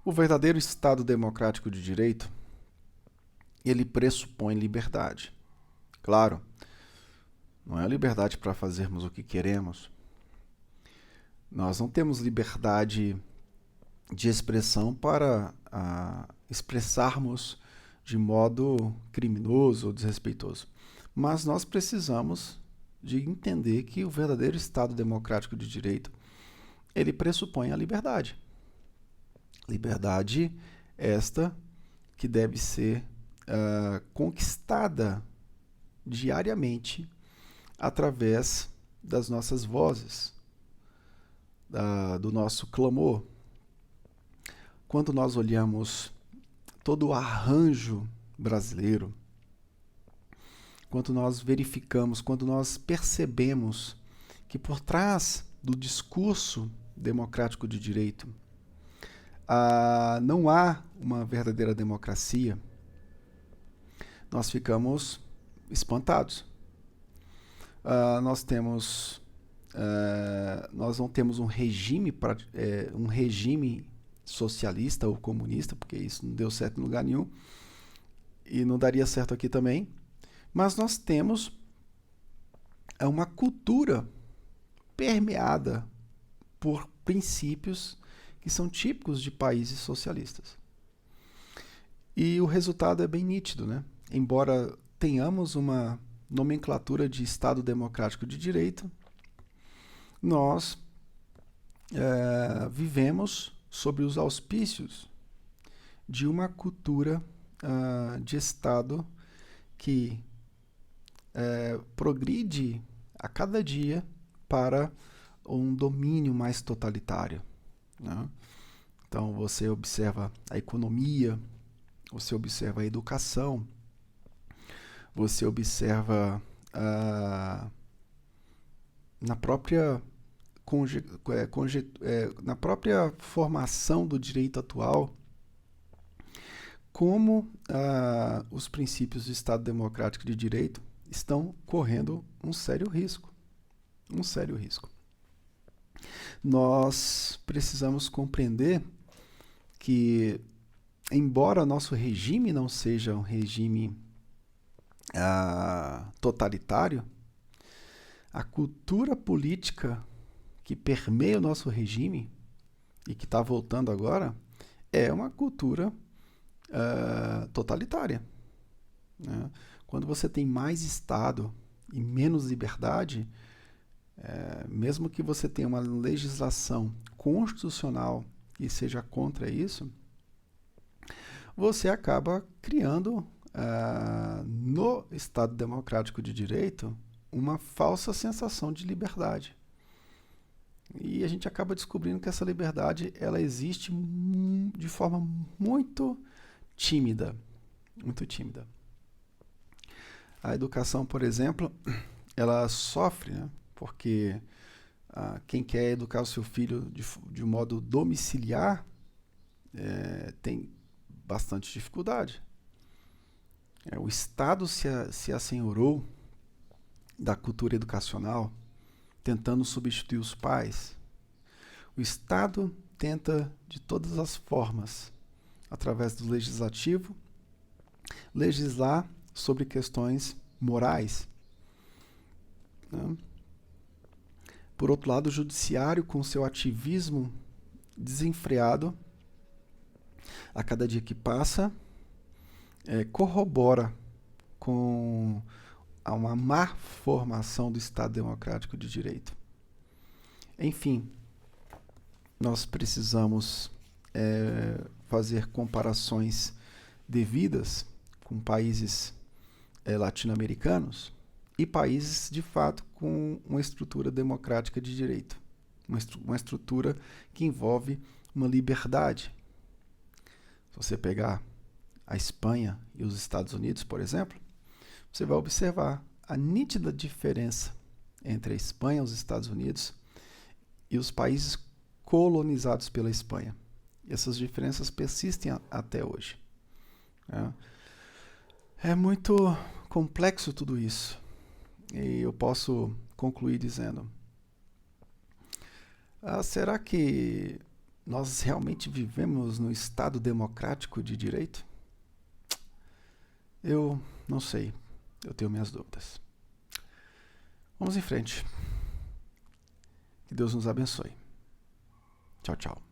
O verdadeiro Estado democrático de direito, ele pressupõe liberdade. Claro, não é liberdade para fazermos o que queremos. Nós não temos liberdade de expressão para expressarmos de modo criminoso ou desrespeitoso. Mas nós precisamos de entender que o verdadeiro Estado democrático de direito, ele pressupõe a liberdade. Liberdade esta que deve ser conquistada diariamente através das nossas vozes, do nosso clamor. Quando nós olhamos todo o arranjo brasileiro, quando nós verificamos, quando nós percebemos que por trás do discurso democrático de direito não há uma verdadeira democracia, nós ficamos espantados. Nós não temos um regime socialista ou comunista, porque isso não deu certo em lugar nenhum e não daria certo aqui também, mas nós temos uma cultura permeada por princípios que são típicos de países socialistas. E o resultado é bem nítido, né? Embora tenhamos uma nomenclatura de Estado democrático de direito, nós vivemos sob os auspícios de uma cultura de Estado que progride a cada dia para um domínio mais totalitário, né? Então você observa a economia, você observa a educação, você observa na própria na própria formação do direito atual, como os princípios do Estado Democrático de Direito estão correndo um sério risco. Um sério risco. Nós precisamos compreender que, embora nosso regime não seja um regime totalitário, a cultura política que permeia o nosso regime e que está voltando agora é uma cultura totalitária, né? Quando você tem mais Estado e menos liberdade, mesmo que você tenha uma legislação constitucional que seja contra isso, você acaba criando no Estado Democrático de Direito uma falsa sensação de liberdade. E a gente acaba descobrindo que essa liberdade ela existe de forma muito tímida. Muito tímida. A educação, por exemplo, ela sofre, né? Porque quem quer educar o seu filho de um modo domiciliar tem bastante dificuldade. O Estado se assenhorou da cultura educacional, tentando substituir os pais. O Estado tenta, de todas as formas, através do legislativo, legislar sobre questões morais, né? Por outro lado, o judiciário, com seu ativismo desenfreado, a cada dia que passa, corrobora com uma má formação do Estado Democrático de Direito. Enfim, nós precisamos fazer comparações devidas com países latino-americanos e países, de fato, com uma estrutura democrática de direito. Uma estrutura que envolve uma liberdade. Se você pegar a Espanha e os Estados Unidos, por exemplo, você vai observar a nítida diferença entre a Espanha, os Estados Unidos e os países colonizados pela Espanha. E essas diferenças persistem até hoje. É muito complexo tudo isso. E eu posso concluir dizendo: será que nós realmente vivemos no Estado democrático de direito? Eu não sei. Eu tenho minhas dúvidas. Vamos em frente. Que Deus nos abençoe. Tchau, tchau.